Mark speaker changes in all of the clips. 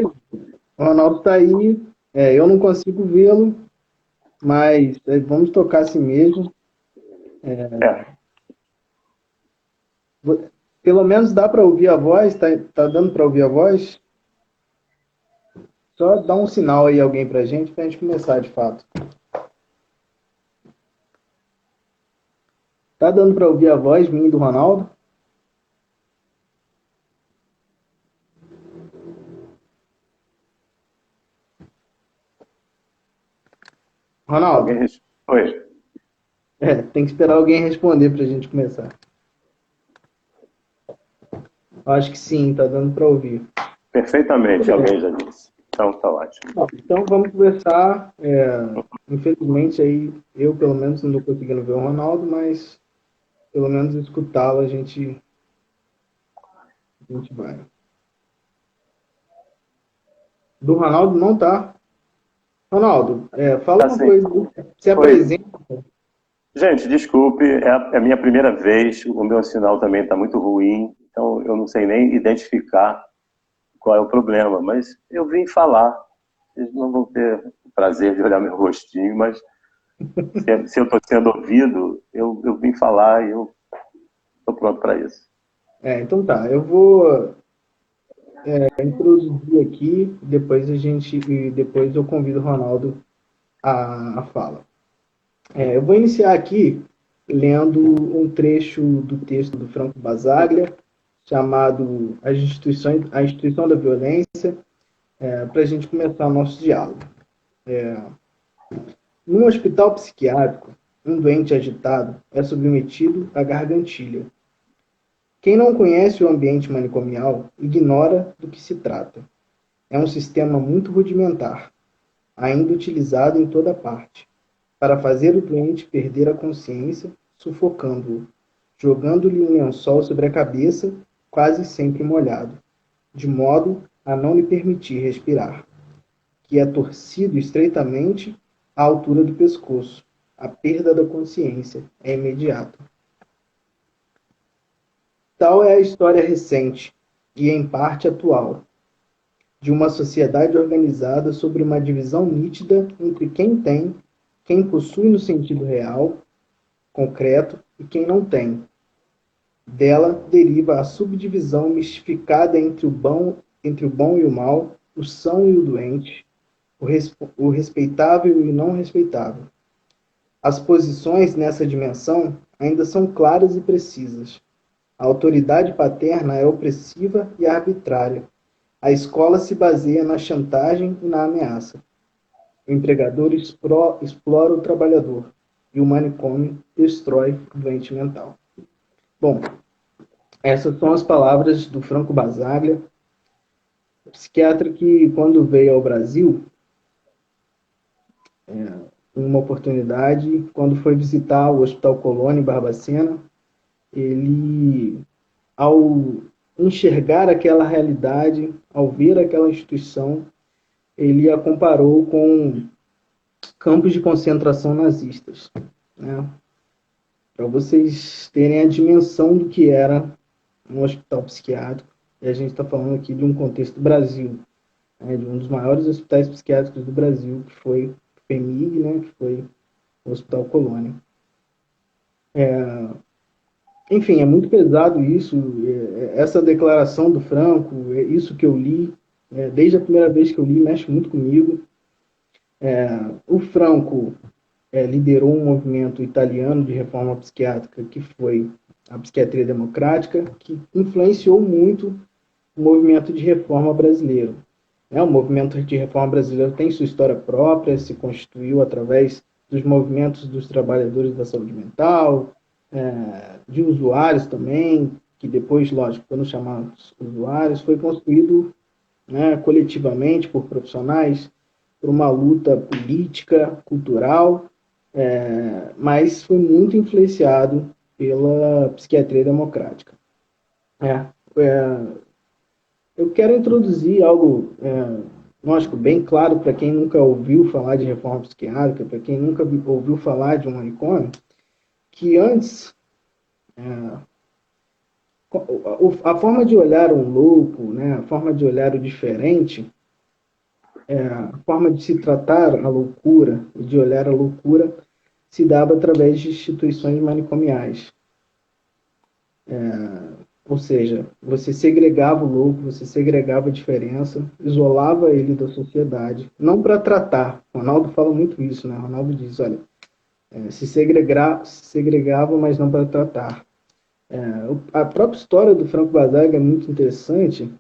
Speaker 1: O Ronaldo está aí, eu não consigo vê-lo, mas vamos tocar assim mesmo.
Speaker 2: É,
Speaker 1: Pelo menos dá para ouvir a voz, tá dando para ouvir a voz? Só dá um sinal aí alguém para a gente começar de fato. Tá dando para ouvir a voz minha e do Ronaldo?
Speaker 2: alguém...
Speaker 1: Ronaldo,
Speaker 2: Oi,
Speaker 1: tem que esperar alguém responder para a gente começar. Acho que sim, tá dando para ouvir.
Speaker 2: perfeitamente,
Speaker 1: Tudo bem.
Speaker 2: alguém já disse. Então tá ótimo.
Speaker 1: Bom, então vamos conversar. Infelizmente aí eu pelo menos não estou conseguindo ver o Ronaldo, mas pelo menos escutá-lo a gente vai. Do Ronaldo não tá. Ronaldo, fala uma
Speaker 2: Assim,
Speaker 1: coisa, se
Speaker 2: oi.
Speaker 1: apresenta.
Speaker 2: Gente, desculpe, é a minha primeira vez, o meu sinal também está muito ruim, então eu não sei nem identificar qual é o problema, mas eu vim falar. Vocês não vão ter o prazer de olhar meu rostinho, mas se eu estou sendo ouvido, eu vim falar e eu estou pronto para isso.
Speaker 1: Então tá, eu vou introduzir aqui, depois eu convido o Ronaldo a fala. Eu vou iniciar aqui lendo um trecho do texto do Franco Basaglia, chamado A Instituição da Violência, para a gente começar o nosso diálogo. Num hospital psiquiátrico, um doente agitado é submetido à gargantilha. Quem não conhece o ambiente manicomial ignora do que se trata. É um sistema muito rudimentar, ainda utilizado em toda parte, para fazer o doente perder a consciência, sufocando-o, jogando-lhe um lençol sobre a cabeça, quase sempre molhado, de modo a não lhe permitir respirar, que é torcido estreitamente à altura do pescoço. A perda da consciência é imediata. Tal é a história recente, e em parte atual, de uma sociedade organizada sobre uma divisão nítida entre quem tem, quem possui no sentido real, concreto, e quem não tem. Dela deriva a subdivisão mistificada entre o bom e o mal, o são e o doente, o respeitável e o não respeitável. As posições nessa dimensão ainda são claras e precisas. A autoridade paterna é opressiva e arbitrária. A escola se baseia na chantagem e na ameaça. O empregador explora o trabalhador e o manicômio destrói o doente mental. Bom, essas são as palavras do Franco Basaglia, psiquiatra que, quando veio ao Brasil, uma oportunidade, quando foi visitar o Hospital Colônia em Barbacena, ele, ao enxergar aquela realidade, ao ver aquela instituição, ele a comparou com campos de concentração nazistas, né? Para vocês terem a dimensão do que era um hospital psiquiátrico, e a gente está falando aqui de um contexto do Brasil, né, de um dos maiores hospitais psiquiátricos do Brasil, que foi o FEMIG, né, que foi o Hospital Colônia. Enfim, é muito pesado isso, essa declaração do Franco, isso que eu li, desde a primeira vez que eu li, mexe muito comigo. O Franco liderou um movimento italiano de reforma psiquiátrica que foi a psiquiatria democrática, que influenciou muito o movimento de reforma brasileiro. O movimento de reforma brasileiro tem sua história própria, se constituiu através dos movimentos dos trabalhadores da saúde mental, de usuários também, que depois, lógico, foram chamados usuários, foi construído, né, coletivamente por profissionais, por uma luta política, cultural, mas foi muito influenciado pela psiquiatria democrática. É, é, eu quero introduzir algo, lógico, bem claro para quem nunca ouviu falar de reforma psiquiátrica, para quem nunca ouviu falar de um manicômio, que antes a forma de olhar um louco, né, a forma de olhar o diferente, a forma de se tratar a loucura, de olhar a loucura, se dava através de instituições manicomiais. Ou seja, você segregava o louco, você segregava a diferença, isolava ele da sociedade, não para tratar. O Ronaldo fala muito isso, né? O Ronaldo diz, olha, se segregava, mas não para tratar. A própria história do Franco Basaglia é muito interessante.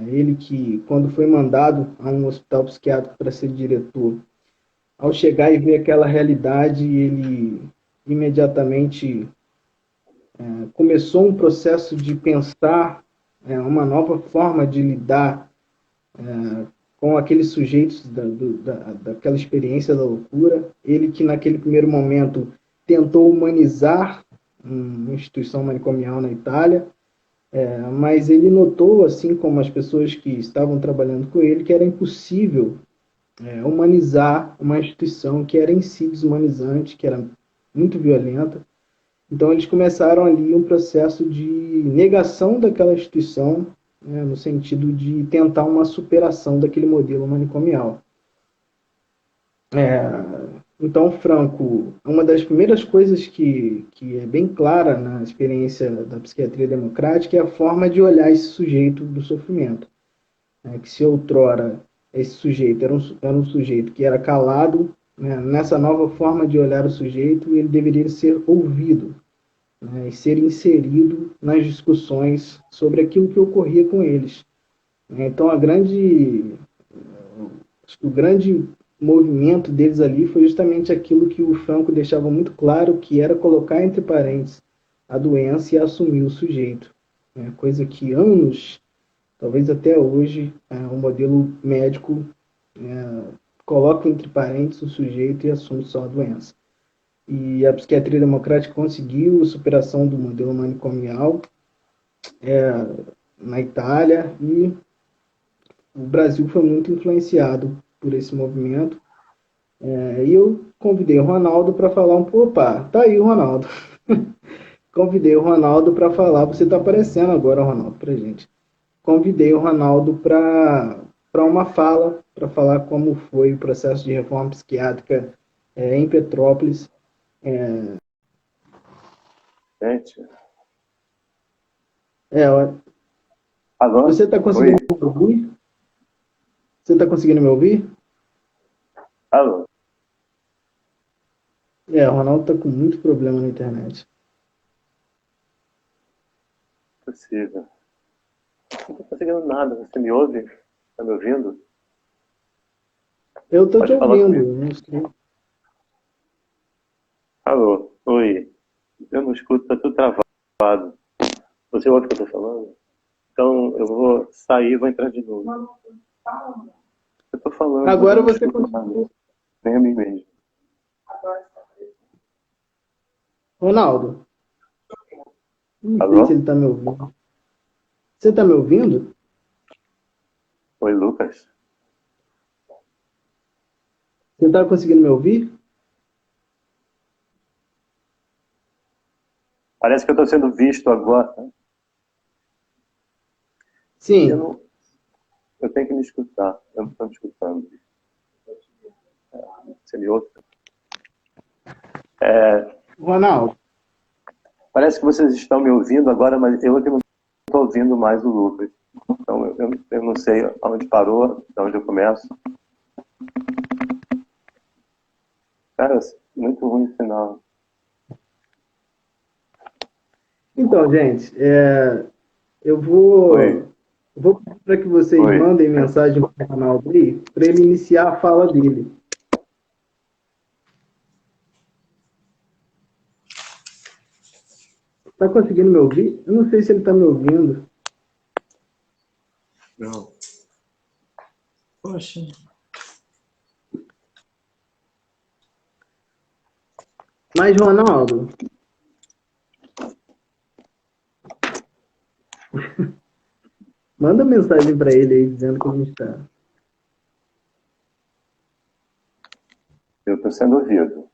Speaker 1: Ele que, quando foi mandado a um hospital psiquiátrico para ser diretor, ao chegar e ver aquela realidade, ele imediatamente começou um processo de pensar uma nova forma de lidar com aqueles sujeitos daquela experiência da loucura. Ele que, naquele primeiro momento, tentou humanizar uma instituição manicomial na Itália, mas ele notou, assim como as pessoas que estavam trabalhando com ele, que era impossível humanizar uma instituição que era em si desumanizante, que era muito violenta. Então, eles começaram ali um processo de negação daquela instituição, né, no sentido de tentar uma superação daquele modelo manicomial. Então, Franco, uma das primeiras coisas que é bem clara na experiência da psiquiatria democrática é a forma de olhar esse sujeito do sofrimento. Que se outrora esse sujeito era um sujeito que era calado, né, nessa nova forma de olhar o sujeito, ele deveria ser ouvido, né, e ser inserido nas discussões sobre aquilo que ocorria com eles. Então, acho que o grande movimento deles ali foi justamente aquilo que o Franco deixava muito claro, que era colocar entre parênteses a doença e assumir o sujeito. Coisa que anos, talvez até hoje, o modelo médico coloca entre parênteses o sujeito e assume só a doença. E a psiquiatria democrática conseguiu a superação do modelo manicomial na Itália, e o Brasil foi muito influenciado por esse movimento. E eu convidei o Ronaldo para falar um pouco. Opa, tá aí o Ronaldo. Convidei o Ronaldo para falar. Você está aparecendo agora, Ronaldo, para gente. Convidei o Ronaldo para uma fala, para falar como foi o processo de reforma psiquiátrica em Petrópolis.
Speaker 2: Gente,
Speaker 1: É,
Speaker 2: alô?
Speaker 1: você está conseguindo me ouvir? Você está conseguindo me ouvir?
Speaker 2: Alô?
Speaker 1: O Ronaldo está com muito problema na internet.
Speaker 2: Possível. Não estou conseguindo nada. Você me ouve? Está me ouvindo?
Speaker 1: Eu estou te
Speaker 2: Pode falar
Speaker 1: ouvindo.
Speaker 2: comigo.
Speaker 1: Não sei.
Speaker 2: Alô? Oi. Eu não escuto, está tudo travado. Você ouve o que eu estou falando? Então eu vou sair e vou entrar de novo. Eu estou falando, mas eu
Speaker 1: Agora
Speaker 2: não
Speaker 1: você
Speaker 2: escuto
Speaker 1: conseguiu.
Speaker 2: nada. Nem a mim mesmo.
Speaker 1: Ronaldo, não sei se
Speaker 2: Alô?
Speaker 1: ele está me ouvindo. Você está me ouvindo?
Speaker 2: Oi, Lucas.
Speaker 1: Você está conseguindo me ouvir?
Speaker 2: Parece que eu estou sendo visto agora. Eu
Speaker 1: Sim.
Speaker 2: não. Eu tenho que me escutar. Eu não estou me escutando. Você me ouve?
Speaker 1: Ronaldo,
Speaker 2: Parece que vocês estão me ouvindo agora, mas eu é que não estou ouvindo mais o Lucas. Então eu não sei aonde parou, de onde eu começo. Cara, muito ruim o sinal.
Speaker 1: então, gente, eu
Speaker 2: Oi,
Speaker 1: vou pedir para que vocês
Speaker 2: oi.
Speaker 1: mandem mensagem para o Ronaldo aí, para ele iniciar a fala dele. Está conseguindo me ouvir? Eu não sei se ele está me ouvindo.
Speaker 3: Não. Poxa.
Speaker 1: Mas, Ronaldo, manda mensagem para ele aí dizendo que a gente está.
Speaker 2: Eu estou sendo ouvido.
Speaker 3: Fala,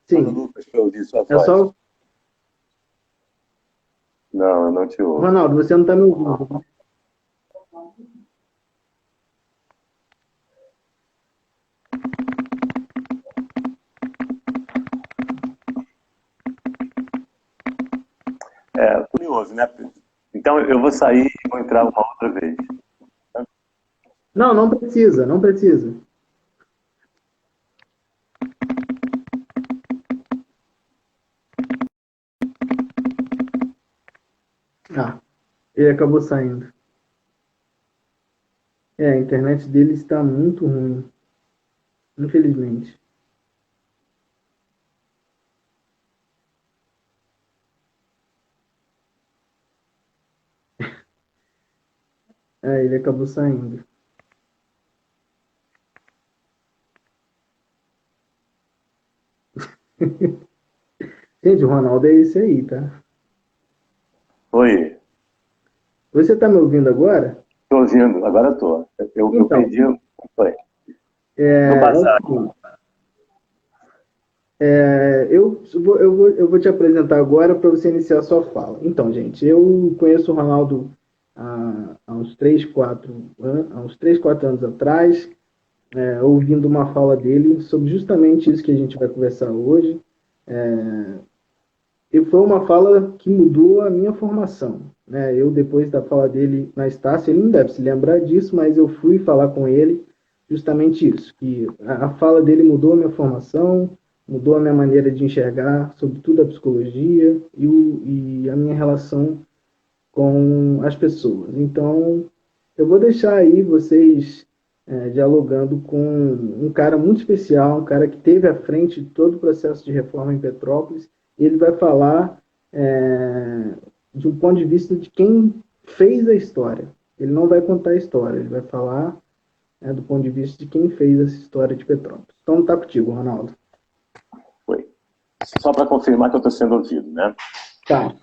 Speaker 1: Sim,
Speaker 3: Lucas, para ouvir sua
Speaker 1: é
Speaker 3: voz.
Speaker 1: só.
Speaker 2: Não, eu não te ouço.
Speaker 1: Ronaldo, você não está me ouvindo.
Speaker 2: nervoso, né? Então eu vou sair e vou entrar uma outra vez.
Speaker 1: Não, não precisa, não precisa. Ah, ele acabou saindo. A internet dele está muito ruim, infelizmente. Ele acabou saindo. Gente, o Ronaldo é esse aí, tá?
Speaker 2: Oi,
Speaker 1: Você tá me ouvindo agora?
Speaker 2: estou ouvindo, agora estou. Eu
Speaker 1: Então,
Speaker 2: perdi. Foi. No
Speaker 1: é
Speaker 2: bazar.
Speaker 1: o seguinte, eu vou te apresentar agora para você iniciar a sua fala. Então, gente, eu conheço o Ronaldo há uns 3, 4 anos atrás, ouvindo uma fala dele sobre justamente isso que a gente vai conversar hoje. E foi uma fala que mudou a minha formação. Né? Eu, depois da fala dele na Estácio, ele não deve se lembrar disso, mas eu fui falar com ele justamente isso, que a fala dele mudou a minha formação, mudou a minha maneira de enxergar, sobretudo a psicologia e a minha relação com as pessoas. Então, eu vou deixar aí vocês dialogando com um cara muito especial, um cara que teve à frente de todo o processo de reforma em Petrópolis. Ele vai falar de um ponto de vista de quem fez a história. Ele não vai contar a história, ele vai falar do ponto de vista de quem fez essa história de Petrópolis. Então, está contigo, Ronaldo.
Speaker 2: Foi. Só para confirmar que eu estou sendo ouvido, né?
Speaker 1: Tá.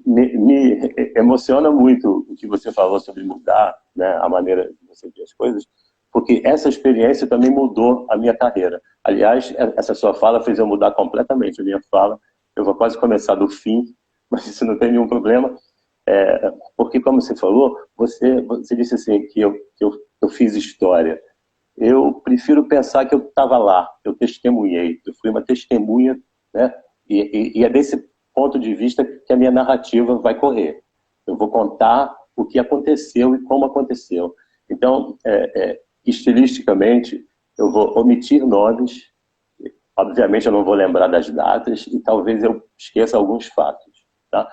Speaker 2: Me emociona muito o que você falou sobre mudar, né, a maneira de você ver as coisas, porque essa experiência também mudou a minha carreira. Aliás, essa sua fala fez eu mudar completamente a minha fala. Eu vou quase começar do fim, mas isso não tem nenhum problema, porque, como você falou, você disse assim, que eu fiz história. Eu prefiro pensar que eu estava lá, eu testemunhei, eu fui uma testemunha, né, e é desse ponto de vista que a minha narrativa vai correr. Eu vou contar o que aconteceu e como aconteceu. Então, estilisticamente, eu vou omitir nomes, obviamente eu não vou lembrar das datas e talvez eu esqueça alguns fatos. Tá?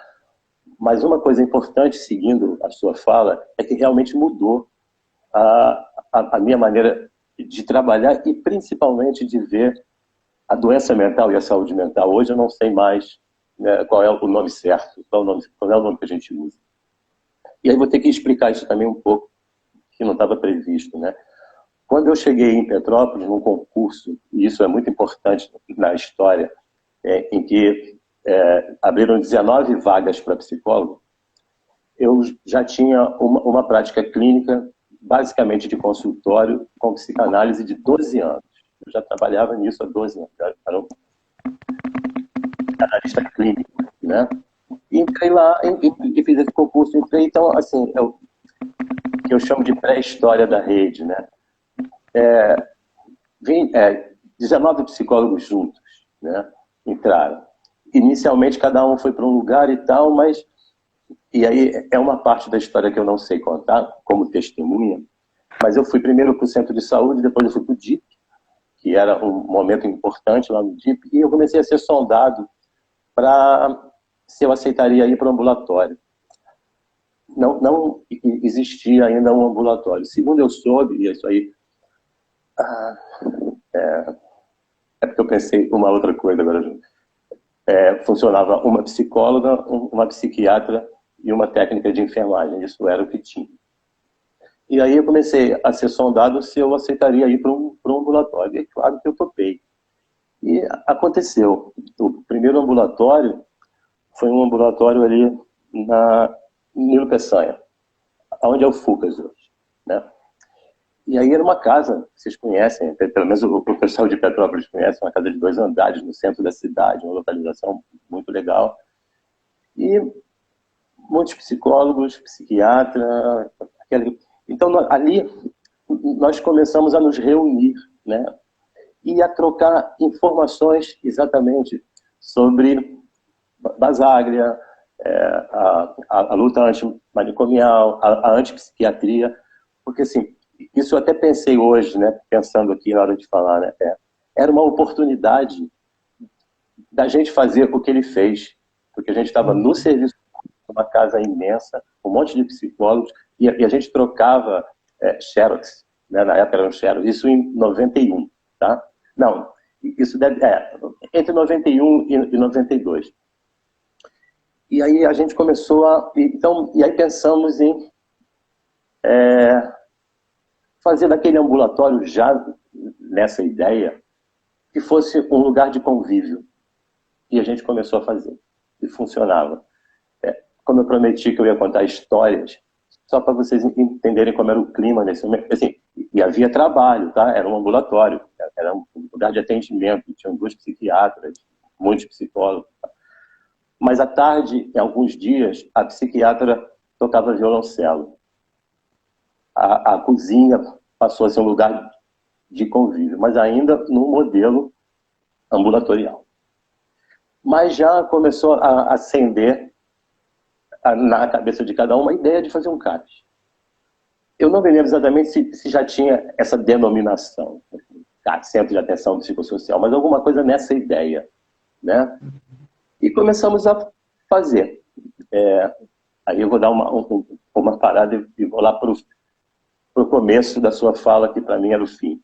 Speaker 2: Mas uma coisa importante, seguindo a sua fala, é que realmente mudou a minha maneira de trabalhar e principalmente de ver a doença mental e a saúde mental. Hoje eu não sei mais, né, qual é o nome certo, qual é o nome que a gente usa. E aí vou ter que explicar isso também um pouco, que não estava previsto, né? Quando eu cheguei em Petrópolis, num concurso, e isso é muito importante na história, em que abriram 19 vagas para psicólogo, eu já tinha uma prática clínica, basicamente de consultório, com psicanálise de 12 anos. Eu já trabalhava nisso há 12 anos, era um analista clínico, né? E entrei lá e fiz esse concurso. Então, assim, que eu chamo de pré-história da rede, né? 19 psicólogos juntos, né? Entraram. Inicialmente, cada um foi para um lugar e tal, mas... E aí é uma parte da história que eu não sei contar, como testemunha, mas eu fui primeiro para o centro de saúde, depois eu fui para o DIP, que era um momento importante lá no DIP, e eu comecei a ser sondado para se eu aceitaria ir para o ambulatório. Não existia ainda um ambulatório. Segundo eu soube, e isso aí... É porque eu pensei uma outra coisa agora. Funcionava uma psicóloga, uma psiquiatra e uma técnica de enfermagem. Isso era o que tinha. E aí eu comecei a ser sondado se eu aceitaria ir para um ambulatório. E claro que eu topei. E aconteceu. O primeiro ambulatório foi um ambulatório ali na Nilo Peçanha, onde é o Fucas hoje, né? E aí era uma casa, vocês conhecem, pelo menos o pessoal de Petrópolis conhece, uma casa de 2 andares no centro da cidade, uma localização muito legal. E muitos psicólogos, psiquiatra. Então, ali, nós começamos a nos reunir, né? E a trocar informações exatamente sobre Basaglia, a luta antimanicomial, a antipsiquiatria, porque assim, isso eu até pensei hoje, né, pensando aqui na hora de falar, né, era uma oportunidade da gente fazer o que ele fez, porque a gente estava no serviço, uma casa imensa, um monte de psicólogos, e a gente trocava xerox, né, na época era um xerox, isso em 91, tá? Não, isso deve, entre 91 e 92. E aí a gente começou e aí pensamos em fazer daquele ambulatório, já nessa ideia, que fosse um lugar de convívio. E a gente começou a fazer. E funcionava. Como eu prometi que eu ia contar histórias, só para vocês entenderem como era o clima nesse momento. Assim, e havia trabalho, tá? Era um ambulatório, era um lugar de atendimento, tinham 2 psiquiatras, muitos psicólogos. Tá? Mas à tarde, em alguns dias, a psiquiatra tocava violoncelo. A cozinha passou a ser um lugar de convívio, mas ainda no modelo ambulatorial. Mas já começou a acender na cabeça de cada um uma ideia de fazer um CAPS. Eu não me lembro exatamente se já tinha essa denominação, Centro de Atenção Psicossocial, mas alguma coisa nessa ideia, né? E começamos a fazer. Aí eu vou dar uma parada e vou lá para o começo da sua fala, que para mim era o fim.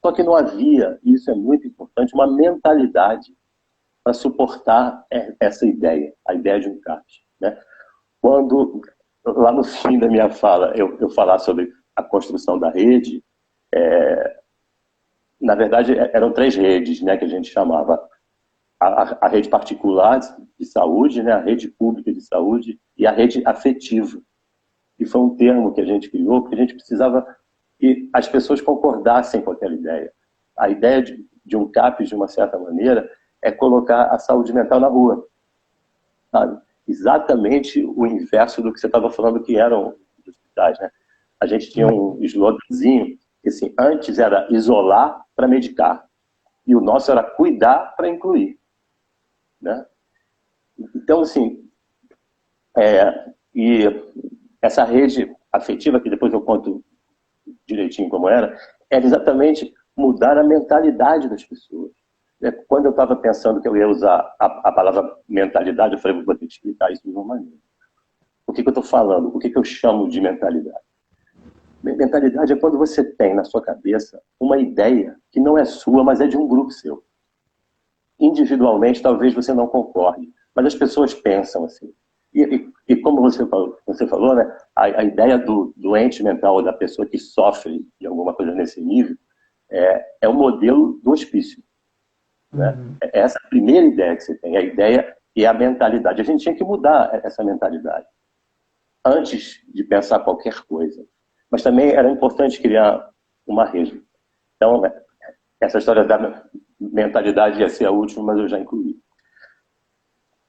Speaker 2: Só que não havia, e isso é muito importante, uma mentalidade para suportar essa ideia, a ideia de um CAPS, né? Quando, lá no fim da minha fala, eu falar sobre a construção da rede, na verdade, eram 3 redes, né, que a gente chamava. A rede particular de saúde, né, a rede pública de saúde e a rede afetiva. E foi um termo que a gente criou, porque a gente precisava que as pessoas concordassem com aquela ideia. A ideia de um CAPS, de uma certa maneira, é colocar a saúde mental na rua. Sabe? Exatamente o inverso do que você estava falando que eram os hospitais, né? A gente tinha um sloganzinho que, assim, antes era isolar para medicar, e o nosso era cuidar para incluir. Né? Então, assim, e essa rede afetiva, que depois eu conto direitinho como era exatamente mudar a mentalidade das pessoas. Quando eu estava pensando que eu ia usar a palavra mentalidade, eu falei, vou ter que explicar isso de uma maneira. O que eu estou falando? O que eu chamo de mentalidade? Mentalidade é quando você tem na sua cabeça uma ideia que não é sua, mas é de um grupo seu. Individualmente, talvez você não concorde, mas as pessoas pensam assim. E como você falou, né, a ideia do doente mental, ou da pessoa que sofre de alguma coisa nesse nível, é o modelo do hospício. Né? É essa a primeira ideia que você tem, a ideia e a mentalidade. A gente tinha que mudar essa mentalidade antes de pensar qualquer coisa. Mas também era importante criar uma rede. Então, essa história da mentalidade ia ser a última, mas eu já incluí.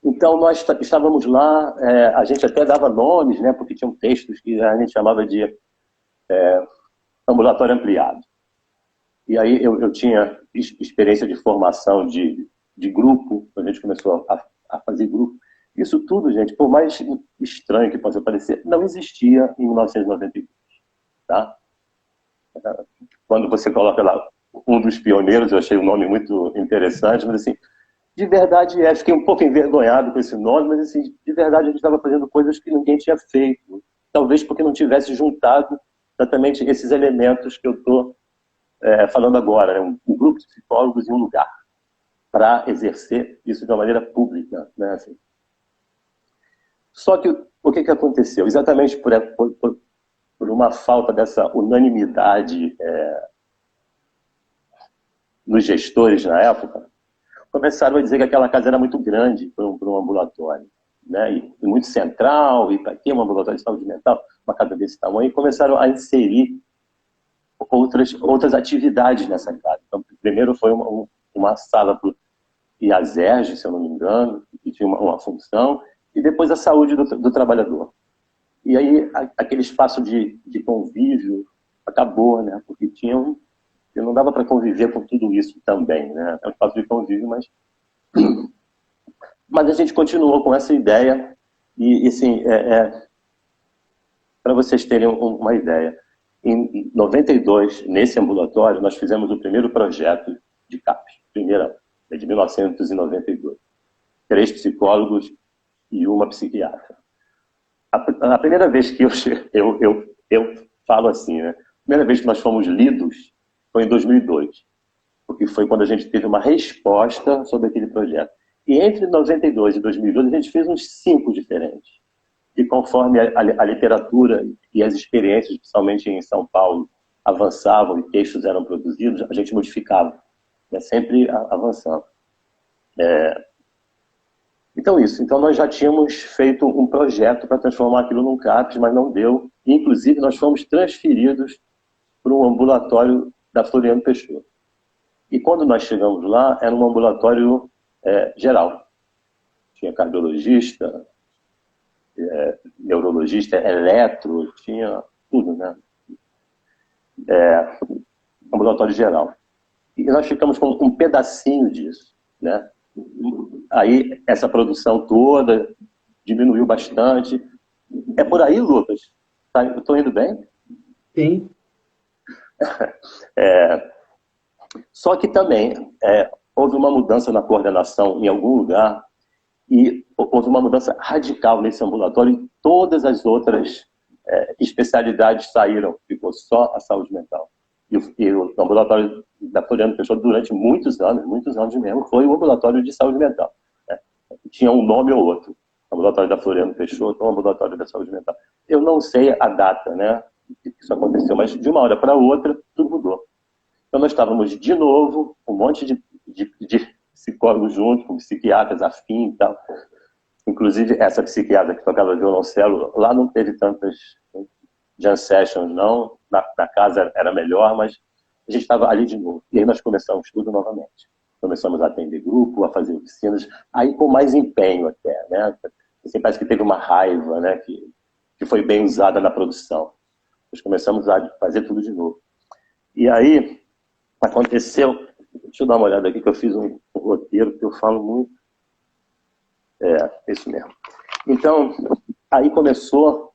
Speaker 2: Então, nós estávamos lá, a gente até dava nomes, né, porque tinham textos que a gente chamava de ambulatório ampliado. E aí eu tinha experiência de formação de grupo, a gente começou a fazer grupo. Isso tudo, gente, por mais estranho que possa parecer, não existia em 1992. Tá? Quando você coloca lá um dos pioneiros, eu achei o nome muito interessante, mas assim, de verdade, fiquei um pouco envergonhado com esse nome, mas assim, de verdade a gente estava fazendo coisas que ninguém tinha feito. Talvez porque não tivesse juntado exatamente esses elementos que eu estou falando agora, né? Um grupo de psicólogos em um lugar para exercer isso de uma maneira pública. Né? Assim. Só que o que aconteceu? Exatamente por uma falta dessa unanimidade nos gestores na época, começaram a dizer que aquela casa era muito grande para um ambulatório, né? E muito central, e para que um ambulatório de saúde mental, uma casa desse tamanho, e começaram a inserir outras atividades nessa casa. Então, primeiro foi uma sala para o IASERJ, se eu não me engano, que tinha uma função, e depois a saúde do trabalhador. E aí aquele espaço de convívio acabou, né? Porque não dava para conviver com tudo isso também, né? É um espaço de convívio, mas Mas a gente continuou com essa ideia e assim, para vocês terem uma ideia, em 92, nesse ambulatório, nós fizemos o primeiro projeto de CAPS, primeira, de 1992. 3 psicólogos e uma psiquiatra. A primeira vez que eu falo assim, né? A primeira vez que nós fomos lidos foi em 2002, porque foi quando a gente teve uma resposta sobre aquele projeto. E entre 92 e 2002 a gente fez uns 5 diferentes. E conforme a literatura e as experiências, principalmente em São Paulo, avançavam e textos eram produzidos, a gente modificava, né? Sempre avançando. Então isso, então nós já tínhamos feito um projeto para transformar aquilo num CAPS, mas não deu. Inclusive nós fomos transferidos para um ambulatório da Floriano Peixoto. E quando nós chegamos lá, era um ambulatório geral. Tinha cardiologista, neurologista, eletro, tinha tudo, né? Ambulatório geral. E nós ficamos com um pedacinho disso, né? Aí essa produção toda diminuiu bastante. É por aí, Lucas? Tá, eu estou indo bem?
Speaker 1: Sim.
Speaker 2: Só que também houve uma mudança na coordenação em algum lugar e houve uma mudança radical nesse ambulatório e todas as outras especialidades saíram, ficou só a saúde mental. E o ambulatório da Floriano Peixoto, durante muitos anos mesmo, foi o ambulatório de saúde mental. Né? Tinha um nome ou outro. Ambulatório da Floriano Peixoto ou ambulatório da saúde mental. Eu não sei a data, né, que isso aconteceu, mas de uma hora para outra, tudo mudou. Então nós estávamos de novo, um monte de psicólogos juntos, com psiquiatras afim e tal. Inclusive, essa psiquiatra que tocava violoncelo, lá não teve tantas jam sessions, não. Na casa era melhor, mas a gente estava ali de novo. E aí nós começamos tudo novamente. Começamos a atender grupo, a fazer oficinas, aí com mais empenho até, né? Assim, parece que teve uma raiva, né? Que foi bem usada na produção. Nós começamos a fazer tudo de novo. E aí aconteceu, deixa eu dar uma olhada aqui que eu fiz um roteiro que eu falo muito. Isso mesmo. Então, aí começou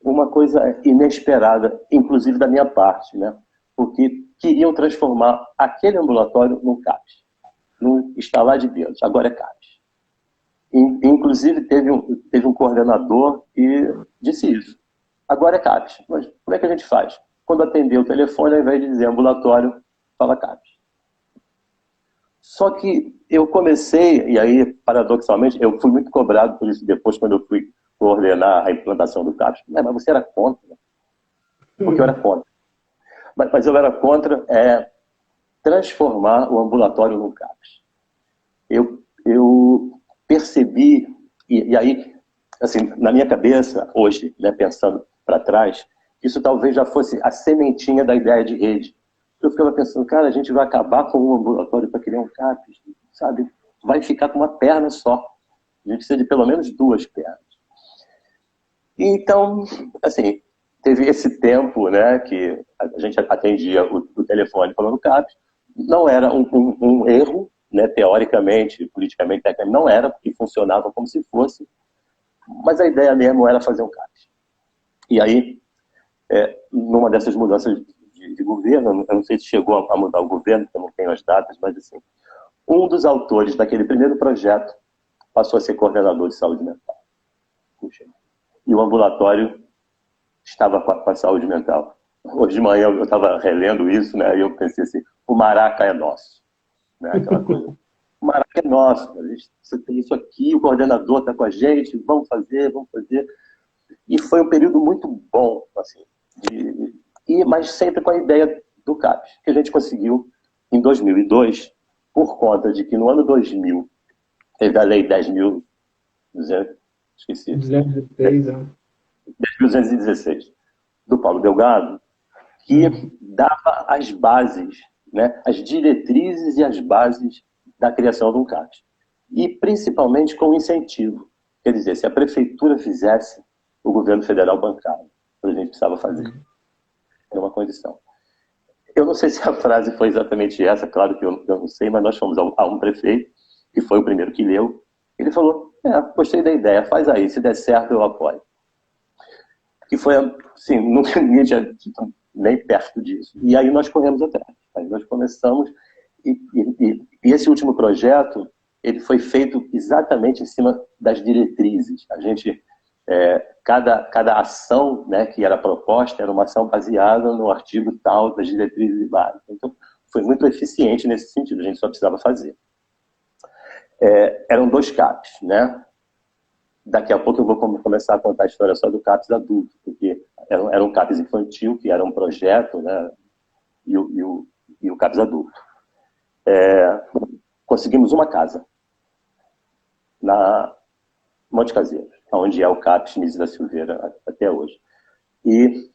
Speaker 2: uma coisa inesperada, inclusive da minha parte, né? Porque queriam transformar aquele ambulatório num CAPS, num estalar de dedos, agora é CAPS. Inclusive teve um coordenador que disse isso, agora é CAPS. Mas como é que a gente faz? Quando atender o telefone, ao invés de dizer ambulatório, fala CAPS. Só que eu comecei, e aí, paradoxalmente, eu fui muito cobrado por isso depois, quando eu fui coordenar a implantação do CAPS. Mas você era contra, né? Porque eu era contra. Mas eu era contra transformar o ambulatório num CAPS. Eu percebi, e aí, assim, na minha cabeça, hoje, né, pensando para trás, isso talvez já fosse a sementinha da ideia de rede. Eu ficava pensando, cara, a gente vai acabar com um ambulatório para criar um CAPS, sabe? Vai ficar com uma perna só. A gente precisa de pelo menos 2 pernas. Então, assim, teve esse tempo, né, que a gente atendia o telefone falando CAPS. Não era um erro, né, teoricamente, politicamente, tecnicamente, não era, porque funcionava como se fosse, mas a ideia mesmo era fazer um CAPS. E aí, numa dessas mudanças de governo, eu não sei se chegou a mudar o governo, porque eu não tenho as datas, mas assim, um dos autores daquele primeiro projeto passou a ser coordenador de saúde mental. Puxa. E o ambulatório estava com a saúde mental. Hoje de manhã eu estava relendo isso, né, e eu pensei assim, o Maraca é nosso. Né, aquela coisa. O Maraca é nosso, você tem isso aqui, o coordenador está com a gente, vamos fazer. E foi um período muito bom, assim, mas sempre com a ideia do CAPS, que a gente conseguiu em 2002, por conta de que no ano 2000 teve a Lei 10.200, esqueci. 10.216, do Paulo Delgado, que dava as bases, né, as diretrizes e as bases da criação de um CAPS. E principalmente com incentivo. Quer dizer, se a prefeitura fizesse, o governo federal bancava. A gente precisava fazer. Era uma condição. Eu não sei se a frase foi exatamente essa, claro que eu não sei, mas nós fomos a um prefeito, que foi o primeiro que leu, Ele falou, gostei da ideia, faz aí, se der certo eu apoio. Que foi, assim, nunca ninguém tinha dito nem perto disso. E aí nós corremos atrás. Aí nós começamos, e esse último projeto, ele foi feito exatamente em cima das diretrizes. A gente, cada ação, né, que era proposta era uma ação baseada no artigo tal das diretrizes básicas. Então, foi muito eficiente nesse sentido, a gente só precisava fazer. Eram 2 CAPs, né? Daqui a pouco eu vou começar a contar a história só do CAPS adulto, porque era um CAPS infantil, que era um projeto, né? E o CAPS adulto. Conseguimos uma casa na Monte Caseiro, onde é o CAPS Nise da Silveira até hoje. E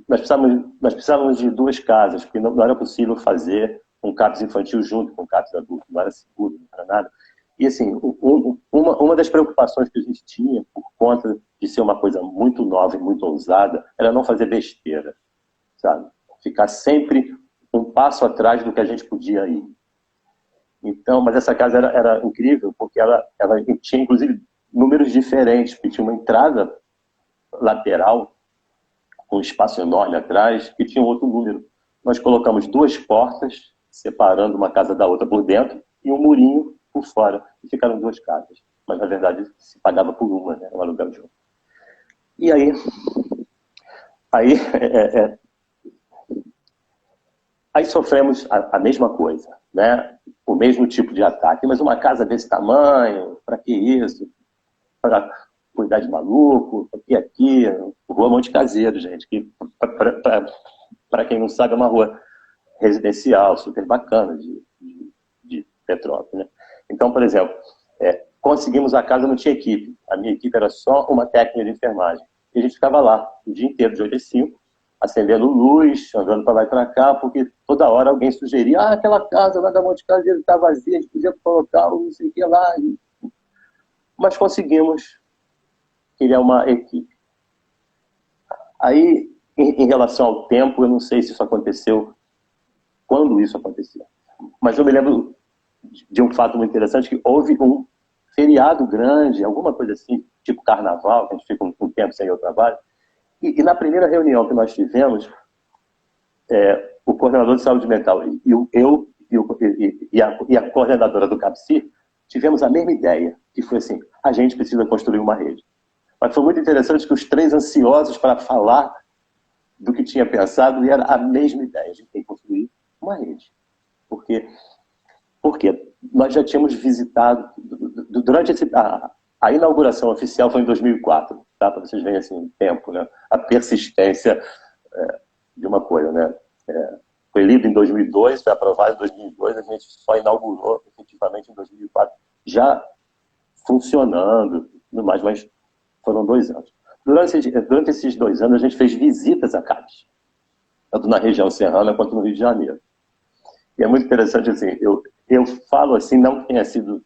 Speaker 2: nós precisávamos de 2 casas, porque não era possível fazer um CAPS infantil junto com o CAPS adulto, não era seguro, não era nada. E, assim, uma das preocupações que a gente tinha, por conta de ser uma coisa muito nova e muito ousada, era não fazer besteira, sabe? Ficar sempre um passo atrás do que a gente podia ir. Então, mas essa casa era incrível, porque ela tinha, inclusive, números diferentes, porque tinha uma entrada lateral, com um espaço enorme atrás, que tinha um outro número. Nós colocamos 2 portas, separando uma casa da outra por dentro, e um murinho por fora. E ficaram 2 casas. Mas, na verdade, se pagava por uma, né? Um aluguel de uma. E aí sofremos a mesma coisa, né? O mesmo tipo de ataque. Mas uma casa desse tamanho, para que isso? Para cuidar de maluco? Aqui, Rua Monte Caseiro, gente. Que, para quem não sabe, é uma rua residencial, super bacana de Petrópolis, né? Então, por exemplo, conseguimos a casa, não tinha equipe. A minha equipe era só uma técnica de enfermagem. E a gente ficava lá o dia inteiro, de 8 às 5, acendendo luz, andando para lá e para cá, porque toda hora alguém sugeria, aquela casa lá da Monte Caseiro está vazia, a gente podia colocar não sei o que lá. Mas conseguimos criar uma equipe. Aí, em relação ao tempo, eu não sei se isso aconteceu, quando isso aconteceu. Mas eu me lembro de um fato muito interessante, que houve um feriado grande, alguma coisa assim, tipo carnaval, que a gente fica um tempo sem ir ao trabalho. E na primeira reunião que nós tivemos, o coordenador de saúde mental e a coordenadora do CAPSI tivemos a mesma ideia, que foi assim, a gente precisa construir uma rede. Mas foi muito interessante que os 3 ansiosos para falar do que tinha pensado, e era a mesma ideia, a gente tem que construir uma rede. Porque nós já tínhamos visitado, durante a inauguração oficial foi em 2004, tá? Para vocês verem assim, o tempo, né? A persistência de uma coisa, né? Foi lido em 2002, foi aprovado em 2002, a gente só inaugurou efetivamente em 2004, já funcionando, tudo mais, mas foram 2 anos. Durante esses 2 anos, a gente fez visitas a CAPs, tanto na região serrana quanto no Rio de Janeiro. E é muito interessante, assim, eu falo assim, não que tenha sido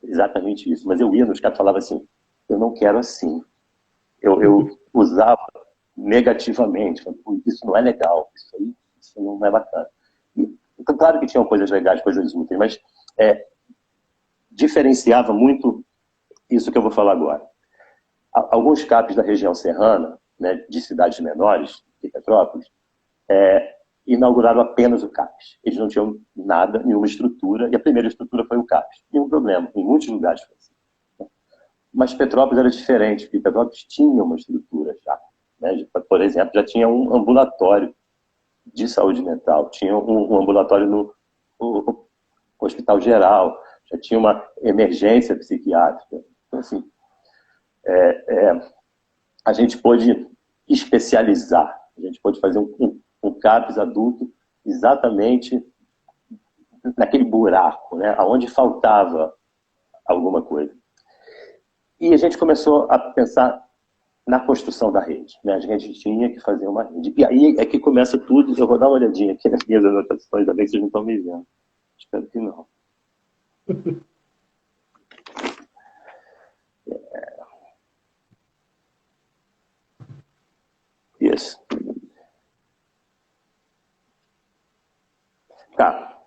Speaker 2: exatamente isso, mas eu ia nos CAPs e falava assim, eu não quero assim. Eu usava negativamente, isso não é legal, isso não é bacana. E, claro que tinham coisas legais, coisas úteis, mas diferenciava muito isso que eu vou falar agora. Alguns CAPs da região serrana, né, de cidades menores, de Petrópolis, inauguraram apenas o CAPS. Eles não tinham nada, nenhuma estrutura, e a primeira estrutura foi o CAPS. Nenhum problema, em muitos lugares foi assim. Mas Petrópolis era diferente, porque Petrópolis tinha uma estrutura já. Né? Por exemplo, já tinha um ambulatório de saúde mental, tinha um ambulatório no Hospital Geral, já tinha uma emergência psiquiátrica. Então, assim, a gente pôde especializar, a gente pôde fazer um CAPS adulto exatamente naquele buraco, né, onde faltava alguma coisa. E a gente começou a pensar na construção da rede, né? A gente tinha que fazer uma rede. E aí é que começa tudo. Eu vou dar uma olhadinha aqui nas minhas anotações, ainda bem que vocês não estão me vendo. Espero que não. Isso. Tá.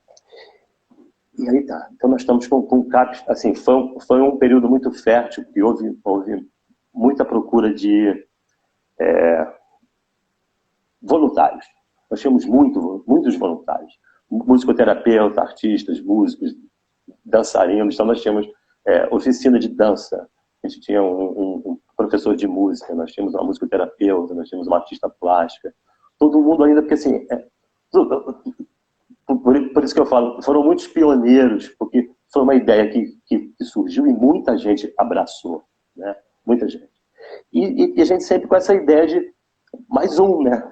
Speaker 2: E aí tá. Então nós estamos com o CAPES, assim, foi um período muito fértil, porque houve muita procura de voluntários. Nós tínhamos muitos voluntários. Musicoterapeutas, artistas, músicos, dançarinos. Então nós tínhamos oficina de dança. A gente tinha um professor de música, nós tínhamos uma musicoterapeuta, nós tínhamos uma artista plástica. Todo mundo ainda, porque assim... Por isso que eu falo, foram muitos pioneiros, porque foi uma ideia que surgiu e muita gente abraçou, né? Muita gente. E a gente sempre com essa ideia de mais um, né?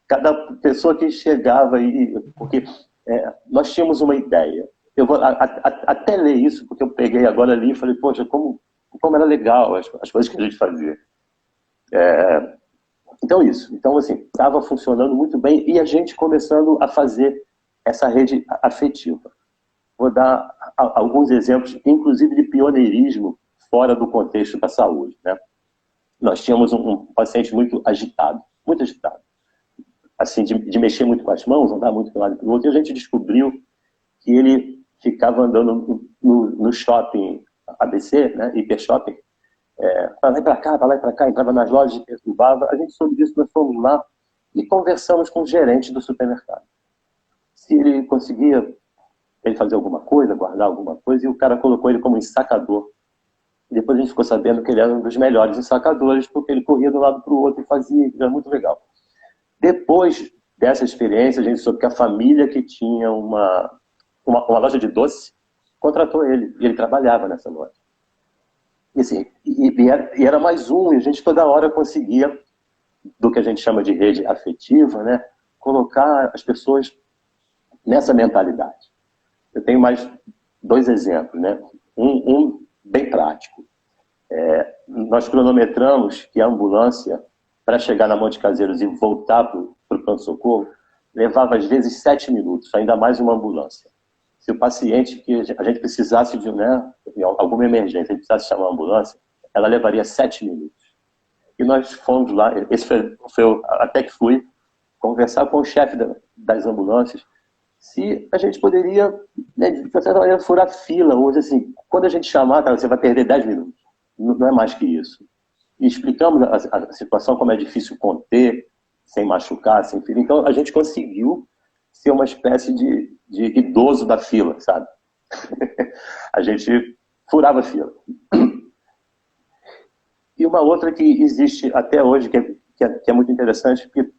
Speaker 2: Cada pessoa que chegava, porque nós tínhamos uma ideia. Eu vou até ler isso, porque eu peguei agora ali e falei, poxa, como era legal as coisas que a gente fazia. Então isso. Então, assim, estava funcionando muito bem e a gente começando a fazer essa rede afetiva. Vou dar alguns exemplos, inclusive de pioneirismo fora do contexto da saúde, né? Nós tínhamos um paciente muito agitado, assim, de mexer muito com as mãos, andar muito de um lado para o outro, e a gente descobriu que ele ficava andando no shopping ABC, né, hiper shopping, para lá e para cá, entrava nas lojas e perturbava. A gente soube disso, nós fomos lá e conversamos com o gerente do supermercado. Se ele conseguia fazer alguma coisa, guardar alguma coisa, e o cara colocou ele como ensacador. Depois a gente ficou sabendo que ele era um dos melhores ensacadores, porque ele corria de um lado para o outro e fazia, era muito legal. Depois dessa experiência, a gente soube que a família que tinha uma loja de doce contratou ele, e ele trabalhava nessa loja. E, assim, e era mais um, e a gente toda hora conseguia, do que a gente chama de rede afetiva, né, colocar as pessoas nessa mentalidade. Eu tenho mais 2 exemplos, né? Um bem prático. Nós cronometramos que a ambulância, para chegar na Monte Caseiros e voltar para o pronto-socorro, levava às vezes 7 minutos, ainda mais uma ambulância. Se o paciente que a gente precisasse de, né, alguma emergência, a gente precisasse chamar uma ambulância, ela levaria 7 minutos. E nós fomos lá, até que fui conversar com o chefe das ambulâncias, se a gente poderia, né, de certa maneira, furar fila. Hoje, assim, quando a gente chamar, cara, você vai perder 10 minutos. Não é mais que isso. E explicamos a situação, como é difícil conter, sem machucar, sem ferir. Então, a gente conseguiu ser uma espécie de idoso da fila, sabe? A gente furava a fila. E uma outra que existe até hoje, que é muito interessante, porque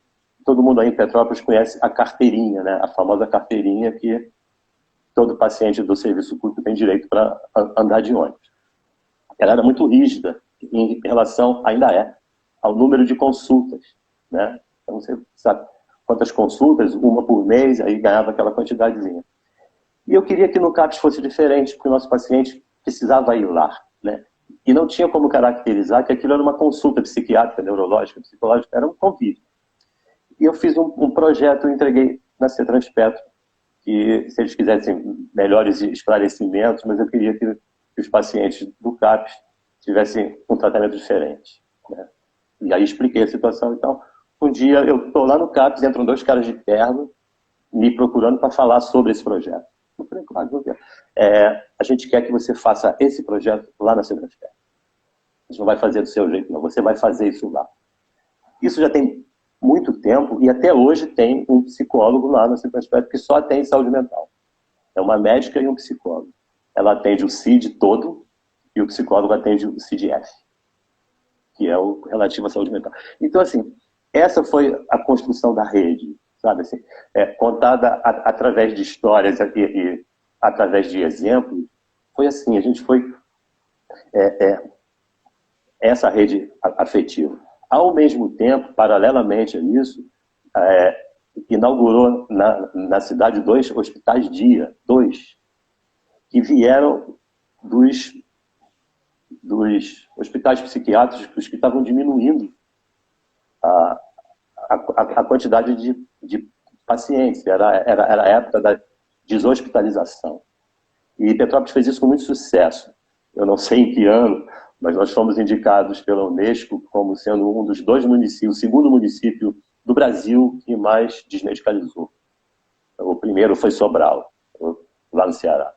Speaker 2: todo mundo aí em Petrópolis conhece a carteirinha, né? A famosa carteirinha que todo paciente do serviço público tem direito para andar de ônibus. Ela era muito rígida em relação, ainda ao número de consultas, né? Então você sabe quantas consultas, uma por mês, aí ganhava aquela quantidadezinha. E eu queria que no CAPES fosse diferente, porque o nosso paciente precisava ir lá, né? E não tinha como caracterizar que aquilo era uma consulta psiquiátrica, neurológica, psicológica, era um convite. E eu fiz um projeto, eu entreguei na CETRANSPETRO, que se eles quisessem melhores esclarecimentos, mas eu queria que os pacientes do CAPES tivessem um tratamento diferente, né? E aí expliquei a situação. Então, um dia eu estou lá no CAPES, entram 2 caras de terno me procurando para falar sobre esse projeto. Eu falei, claro, a gente quer que você faça esse projeto lá na CETRANSPETRO. A gente não vai fazer do seu jeito, não. Você vai fazer isso lá. Isso já tem muito tempo, e até hoje tem um psicólogo lá na CETRANSPETRO que só atende saúde mental. É uma médica e um psicólogo. Ela atende o CID todo e o psicólogo atende o CID-F, que é o relativo à saúde mental. Então, assim, essa foi a construção da rede, sabe? Assim, contada através de histórias e através de exemplos. Foi assim, a gente foi essa rede afetiva. Ao mesmo tempo, paralelamente a isso, inaugurou na cidade 2 hospitais dia, 2, que vieram dos hospitais psiquiátricos que estavam diminuindo a quantidade de pacientes. Era a época da deshospitalização. E Petrópolis fez isso com muito sucesso. Eu não sei em que ano, mas nós fomos indicados pela Unesco como sendo um dos 2 municípios, o segundo município do Brasil que mais desmedicalizou. O primeiro foi Sobral, lá no Ceará.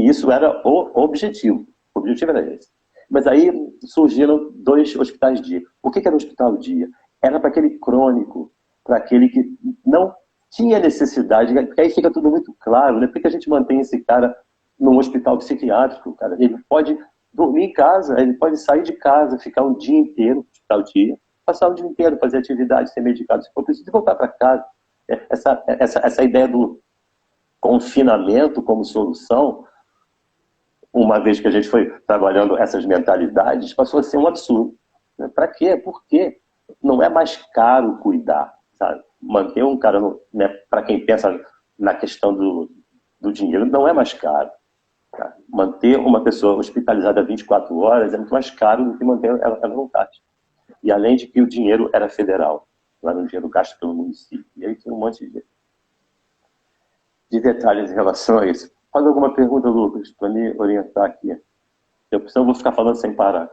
Speaker 2: E isso era o objetivo. O objetivo era esse. Mas aí surgiram 2 hospitais-dia. O que era um hospital-dia? Era para aquele crônico, para aquele que não tinha necessidade, porque aí fica tudo muito claro, né? Por que a gente mantém esse cara num hospital psiquiátrico, cara? Ele pode dormir em casa, ele pode sair de casa, ficar um dia inteiro no hospital-dia, passar o dia inteiro, fazer atividade, ser medicado, se for preciso, voltar para casa. Essa ideia do confinamento como solução, uma vez que a gente foi trabalhando essas mentalidades, passou a ser um absurdo. Para quê? Por quê? Não é mais caro cuidar, sabe? Manter um cara, né, para quem pensa na questão do dinheiro, não é mais caro. Tá? Manter uma pessoa hospitalizada 24 horas é muito mais caro do que manter ela vontade. E além de que o dinheiro era federal, não era um dinheiro gasto pelo município. E aí tem um monte de detalhes em relação a isso. Faz alguma pergunta, Lucas, para me orientar aqui. Eu vou ficar falando sem parar.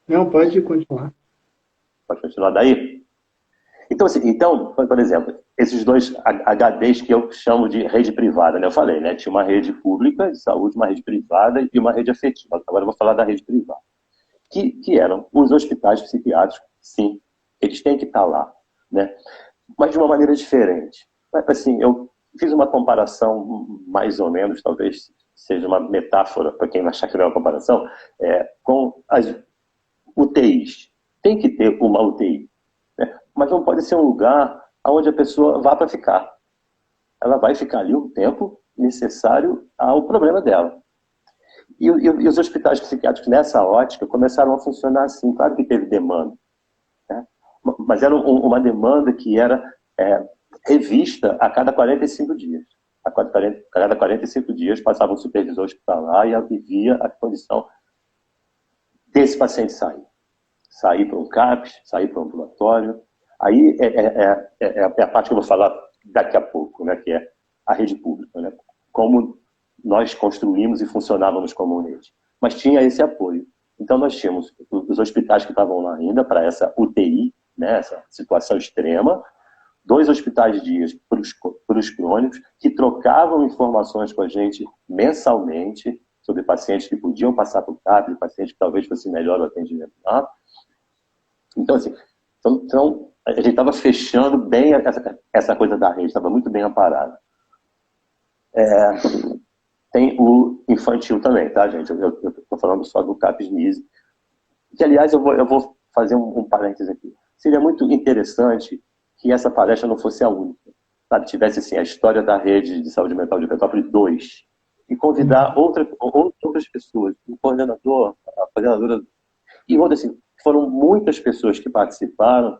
Speaker 1: Não, pode continuar.
Speaker 2: Pode continuar daí? Então, assim, por exemplo, esses 2 HDs que eu chamo de rede privada, né? Eu falei, né? Tinha uma rede pública de saúde, uma rede privada e uma rede afetiva. Agora eu vou falar da rede privada. Que eram os hospitais psiquiátricos, sim, eles têm que estar lá, né? Mas de uma maneira diferente. Assim, eu fiz uma comparação, mais ou menos, talvez seja uma metáfora, para quem achar que não é uma comparação, com as UTIs. Tem que ter uma UTI, né? Mas não pode ser um lugar onde a pessoa vá para ficar. Ela vai ficar ali o tempo necessário ao problema dela. E os hospitais psiquiátricos, nessa ótica, começaram a funcionar assim. Claro que teve demanda, né? Mas era uma demanda que era revista a cada 45 dias. A cada 45 dias passava um supervisor hospitalar e via a condição desse paciente sair. Sair para um CAPS, sair para um ambulatório. Aí é a parte que eu vou falar daqui a pouco, né, que é a rede pública, né? Como nós construímos e funcionávamos como rede. Mas tinha esse apoio. Então nós tínhamos os hospitais que estavam lá ainda para essa UTI, né, essa situação extrema, 2 hospitais de dias para os crônicos, que trocavam informações com a gente mensalmente sobre pacientes que podiam passar por CAPS, pacientes que talvez fosse melhor o atendimento lá. Então, assim, a gente estava fechando bem essa coisa da rede, estava muito bem amparada. Tem o infantil também, tá, gente? Eu estou falando só do CAPS-NISE, que, aliás, eu vou fazer um parênteses aqui. Seria muito interessante que essa palestra não fosse a única, sabe? Tivesse, assim, a história da rede de saúde mental de Petrópolis 2, e convidar outras pessoas, o coordenador, a coordenadora, e outras, assim, foram muitas pessoas que participaram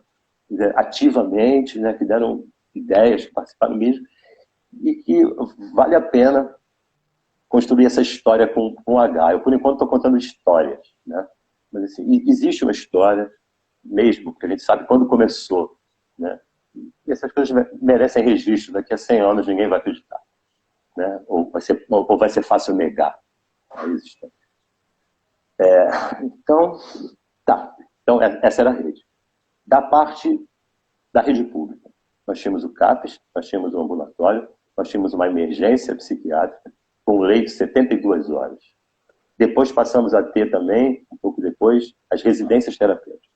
Speaker 2: ativamente, né, que deram ideias, que participaram mesmo, e que vale a pena construir essa história com H. Eu, por enquanto, estou contando histórias, né? Mas, assim, existe uma história mesmo, que a gente sabe quando começou, né? E essas coisas merecem registro. Daqui a 100 anos ninguém vai acreditar, né? Ou vai ser fácil negar a existência. Então, tá. Então, essa era a rede. Da parte da rede pública, nós tínhamos o CAPS, nós tínhamos o ambulatório, nós tínhamos uma emergência psiquiátrica com leito de 72 horas. Depois passamos a ter também, um pouco depois, as residências terapêuticas.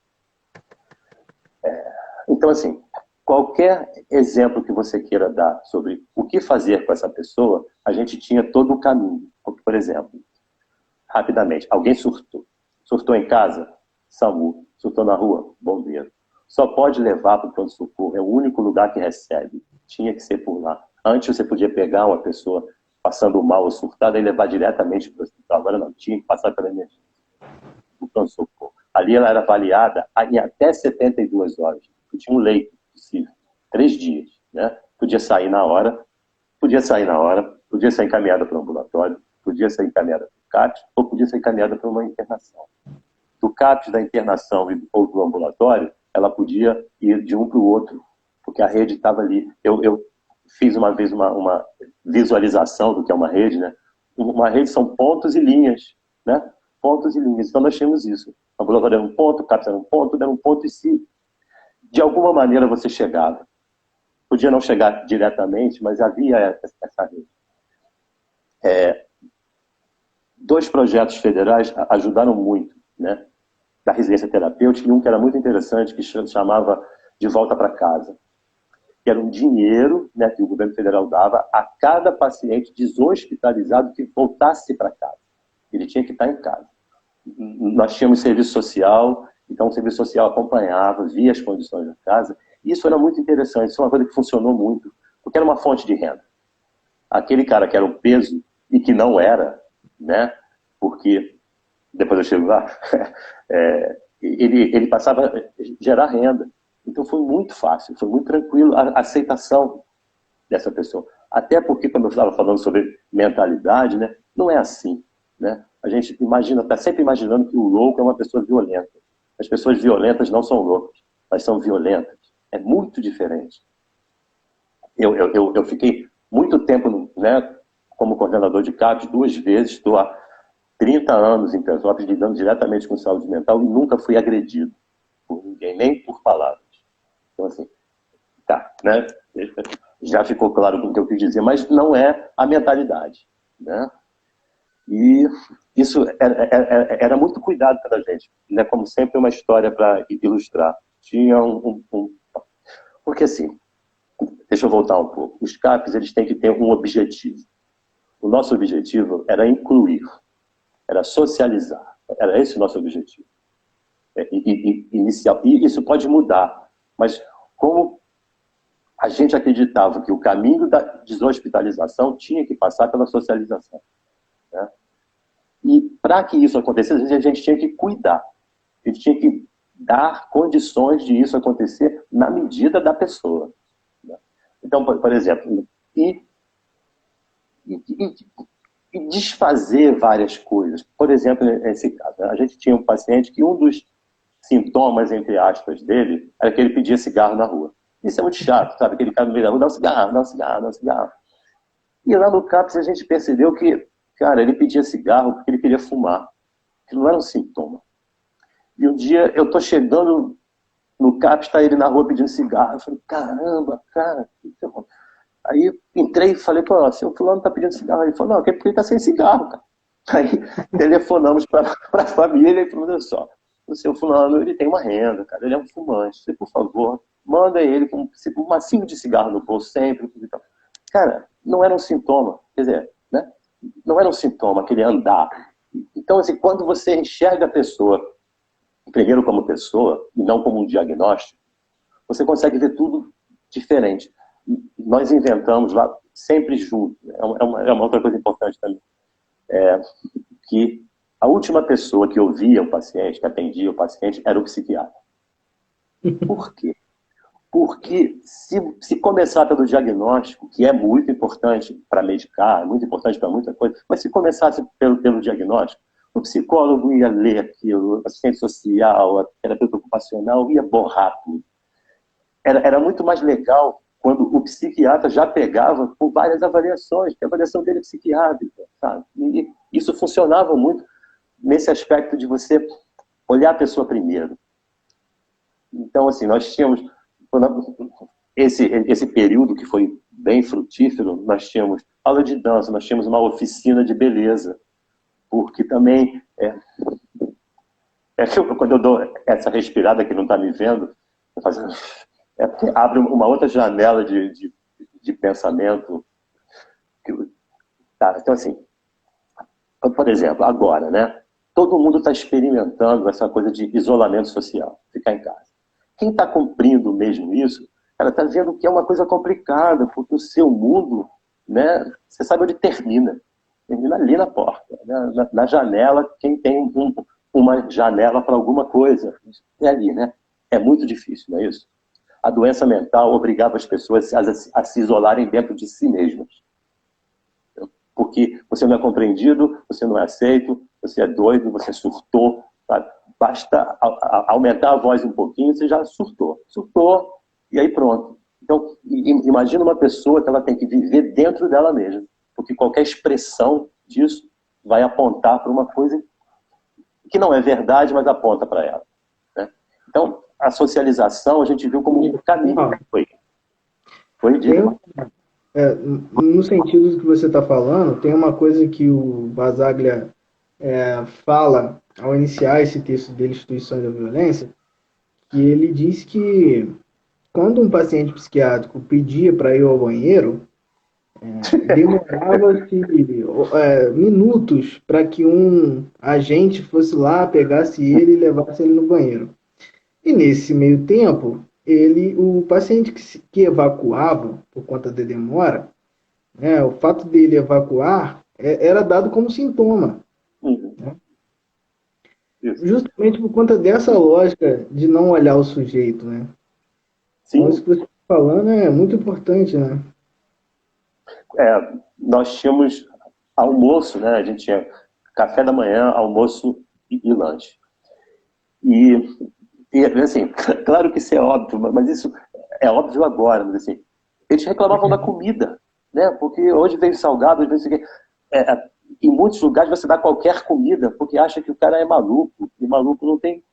Speaker 2: Então, assim, qualquer exemplo que você queira dar sobre o que fazer com essa pessoa, a gente tinha todo o caminho. Por exemplo, rapidamente, alguém surtou. Surtou em casa? SAMU. Surtou na rua? Bombeiro. Só pode levar para o pronto-socorro, é o único lugar que recebe. Tinha que ser por lá. Antes você podia pegar uma pessoa passando mal ou surtada e levar diretamente para o hospital. Agora não, tinha que passar pela emergência. O pronto-socorro. Ali ela era avaliada em até 72 horas. Tinha um leito possível. 3 dias. Né? Podia sair na hora, podia ser encaminhada para um ambulatório, podia ser encaminhada para o CAPS, ou podia ser encaminhada para uma internação. Do CAPS, da internação ou do ambulatório, ela podia ir de um para o outro, porque a rede estava ali. Eu fiz uma vez uma visualização do que é uma rede, né? Uma rede são pontos e linhas, né? Pontos e linhas. Então nós tínhamos isso. O ambulatório era um ponto, o CAPS era um ponto, tudo era um ponto, e se de alguma maneira você chegava. Podia não chegar diretamente, mas havia essa rede. Dois projetos federais ajudaram muito, né, da residência terapêutica, e um que era muito interessante, que chamava De Volta para Casa, que era um dinheiro, né, que o governo federal dava a cada paciente deshospitalizado que voltasse para casa. Ele tinha que estar em casa. Nós tínhamos serviço social, então o serviço social acompanhava, via as condições da casa, e isso era muito interessante, isso é uma coisa que funcionou muito, porque era uma fonte de renda. Aquele cara que era um peso e que não era, né, porque, depois eu chego lá, ele passava a gerar renda. Então foi muito fácil, foi muito tranquilo a aceitação dessa pessoa. Até porque, quando eu estava falando sobre mentalidade, né, não é assim, né? A gente imagina, está sempre imaginando que o louco é uma pessoa violenta. As pessoas violentas não são loucas, elas são violentas. É muito diferente. Eu fiquei muito tempo, né, como coordenador de CAPES, 2 vezes, estou há 30 anos em Petrópolis lidando diretamente com saúde mental e nunca fui agredido por ninguém, nem por palavras. Então, assim, tá, né? Já ficou claro o que eu quis dizer, mas não é a mentalidade, né? E isso era muito cuidado pela gente, né? Como sempre, uma história para ilustrar. Tinha porque assim, deixa eu voltar um pouco. Os CAPs, eles têm que ter um objetivo. O nosso objetivo era incluir, era socializar. Era esse o nosso objetivo. Inicial. E isso pode mudar, mas como a gente acreditava que o caminho da deshospitalização tinha que passar pela socialização, né? E para que isso acontecesse, a gente tinha que cuidar. A gente tinha que dar condições de isso acontecer na medida da pessoa, né? Então, por exemplo, e desfazer várias coisas. Por exemplo, nesse caso, a gente tinha um paciente que um dos sintomas, entre aspas, dele era que ele pedia cigarro na rua. Isso é muito chato, sabe? Aquele cara no meio da rua, dá um cigarro, dá um cigarro, dá um cigarro. E lá no CAPS a gente percebeu que, cara, ele pedia cigarro porque ele queria fumar. Que não era um sintoma. E um dia eu tô chegando no CAPS, está ele na rua pedindo cigarro. Eu falei, caramba, cara. Aí entrei e falei, pô, seu fulano tá pedindo cigarro. Ele falou, não, porque ele tá sem cigarro, cara. Aí telefonamos para a família e falamos, olha só, o seu fulano, ele tem uma renda, cara, ele é um fumante. Você, por favor, manda ele com um macinho de cigarro no bolso sempre. Cara, não era um sintoma, quer dizer, né? Não era um sintoma aquele andar. Então, assim, quando você enxerga a pessoa, primeiro como pessoa, e não como um diagnóstico, você consegue ver tudo diferente. Nós inventamos lá, sempre junto, é uma outra coisa importante também, que a última pessoa que ouvia o paciente, que atendia o paciente, era o psiquiatra. Por quê? Porque se começar pelo diagnóstico, que é muito importante para medicar, é muito importante para muita coisa, mas se começasse pelo diagnóstico, o psicólogo ia ler aquilo, o assistente social, a terapeuta ocupacional ia borrar tudo. Era muito mais legal quando o psiquiatra já pegava por várias avaliações, que a avaliação dele é psiquiátrica, sabe? E isso funcionava muito nesse aspecto de você olhar a pessoa primeiro. Então, assim, nós tínhamos esse período que foi bem frutífero, nós tínhamos aula de dança, nós tínhamos uma oficina de beleza, porque também, quando eu dou essa respirada que não está me vendo, abre uma outra janela de pensamento. Tá, então, assim, por exemplo, agora, né? Todo mundo está experimentando essa coisa de isolamento social, ficar em casa. Quem está cumprindo mesmo isso, ela está vendo que é uma coisa complicada, porque o seu mundo, né, você sabe onde termina. Termina ali na porta, né, na janela, quem tem uma janela para alguma coisa. É ali, né? É muito difícil, não é isso? A doença mental obrigava as pessoas a se isolarem dentro de si mesmas. Porque você não é compreendido, você não é aceito, você é doido, você surtou, sabe? Basta aumentar a voz um pouquinho, você já surtou. Surtou, e aí pronto. Então, imagina uma pessoa que ela tem que viver dentro dela mesma. Porque qualquer expressão disso vai apontar para uma coisa que não é verdade, mas aponta para ela, né? Então, a socialização a gente viu como um caminho. Foi dito.
Speaker 1: No sentido do que você está falando, tem uma coisa que o Basaglia fala, ao iniciar esse texto dele, Instituições da Violência, que ele diz que quando um paciente psiquiátrico pedia para ir ao banheiro, demorava-se minutos para que um agente fosse lá, pegasse ele e levasse ele no banheiro. E nesse meio tempo, o paciente que evacuava por conta da demora, né, o fato dele evacuar era dado como sintoma.
Speaker 2: Uhum.
Speaker 1: Né?
Speaker 2: Isso.
Speaker 1: Justamente por conta dessa lógica de não olhar o sujeito, né? Então, isso
Speaker 2: Sim,
Speaker 1: que você está falando é muito importante, né?
Speaker 2: nós tínhamos almoço, né? A gente tinha café da manhã, almoço e lanche. E, assim, claro que isso é óbvio, mas isso é óbvio agora, mas assim, eles reclamavam da comida, né? Porque hoje veio salgado, hoje veio isso aqui. Em muitos lugares você dá qualquer comida, porque acha que o cara é maluco, e maluco não tem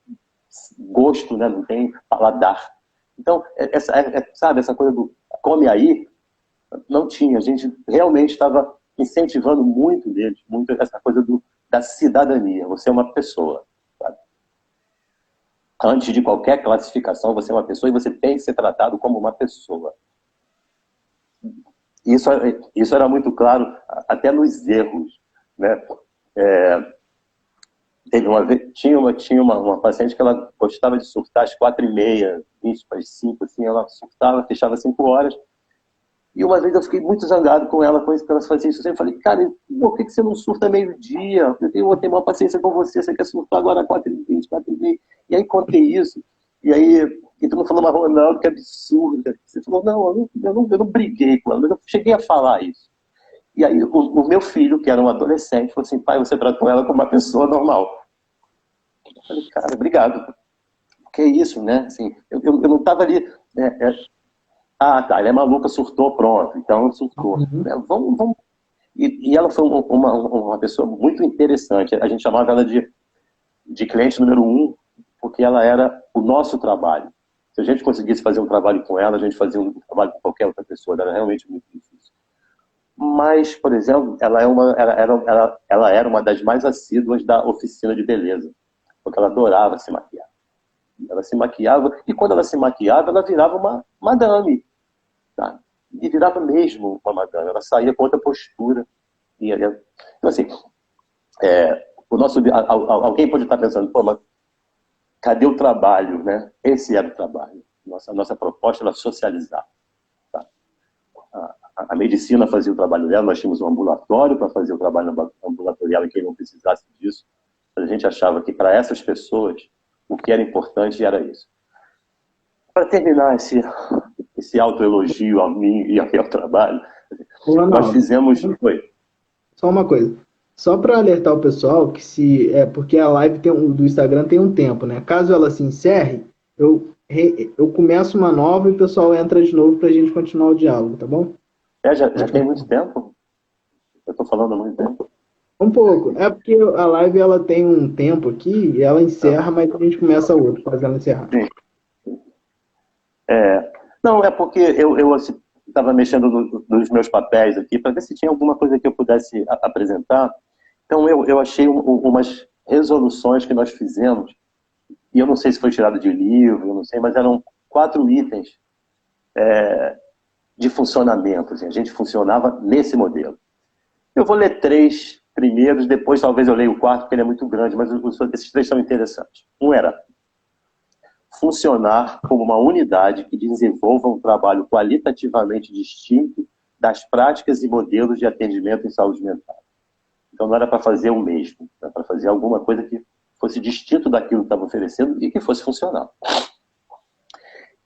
Speaker 2: gosto, né? Não tem paladar. Então, sabe, essa coisa do come aí, não tinha. A gente realmente estava incentivando muito deles, muito essa coisa da cidadania. Você é uma pessoa, sabe? Antes de qualquer classificação, você é uma pessoa e você tem que ser tratado como uma pessoa. Isso era muito claro até nos erros, né? Teve tinha uma paciente que ela gostava de surtar às 4h30, 20 para as 5, assim, ela surtava, fechava 5 horas. E uma vez eu fiquei muito zangado com ela, com isso, que ela fazia isso. Eu falei, cara, por que você não surta meio-dia? Eu tenho uma paciência com você, você quer surtar agora 4h20, 4h30. E aí contei isso. E aí, e tu não falou, mas Ronaldo, que absurda. Você falou, não, eu não briguei com ela, mas eu cheguei a falar isso. E aí o meu filho, que era um adolescente, falou assim, pai, você tratou ela como uma pessoa normal. Eu falei, cara, obrigado. Que isso, né? Assim, eu não estava ali... tá, ele é maluca, surtou, pronto. Então, surtou.
Speaker 1: Uhum.
Speaker 2: Vamos. E ela foi uma pessoa muito interessante. A gente chamava ela de cliente número 1, porque ela era o nosso trabalho. Se a gente conseguisse fazer um trabalho com ela, a gente fazia um trabalho com qualquer outra pessoa. Era realmente muito difícil. Mas, por exemplo, ela era uma das mais assíduas da oficina de beleza, porque ela adorava se maquiar. Ela se maquiava, e quando ela se maquiava, ela virava uma madame. Tá? E virava mesmo uma madame. Ela saía com outra postura. Então, assim, alguém pode estar pensando, pô, mas cadê o trabalho, né? Esse era o trabalho. Nossa proposta era socializar. Tá? A medicina fazia o trabalho dela, nós tínhamos um ambulatório para fazer o trabalho ambulatorial e quem não precisasse disso. A gente achava que para essas pessoas o que era importante era isso. Para terminar esse autoelogio a mim e ao trabalho, nós fizemos...
Speaker 1: Só uma coisa. Só para alertar o pessoal que porque a live do Instagram tem um tempo, né? Caso ela se encerre, eu começo uma nova e o pessoal entra de novo para a gente continuar o diálogo, tá bom?
Speaker 2: Já tem muito tempo? Eu estou falando há muito tempo.
Speaker 1: Um pouco. É porque a live ela tem um tempo aqui e ela encerra, mas a gente começa outro, faz ela encerrar.
Speaker 2: Sim. Não, é porque eu estava mexendo nos meus papéis aqui para ver se tinha alguma coisa que eu pudesse apresentar. Então eu achei umas resoluções que nós fizemos, e eu não sei se foi tirado de livro, eu não sei, mas eram 4 itens de funcionamento. Assim, a gente funcionava nesse modelo. Eu vou ler 3 primeiros, depois talvez eu leia o 4, porque ele é muito grande, mas esses 3 são interessantes. Um era funcionar como uma unidade que desenvolva um trabalho qualitativamente distinto das práticas e modelos de atendimento em saúde mental. Então não era para fazer o mesmo, era para fazer alguma coisa que fosse distinto daquilo que estava oferecendo e que fosse funcional.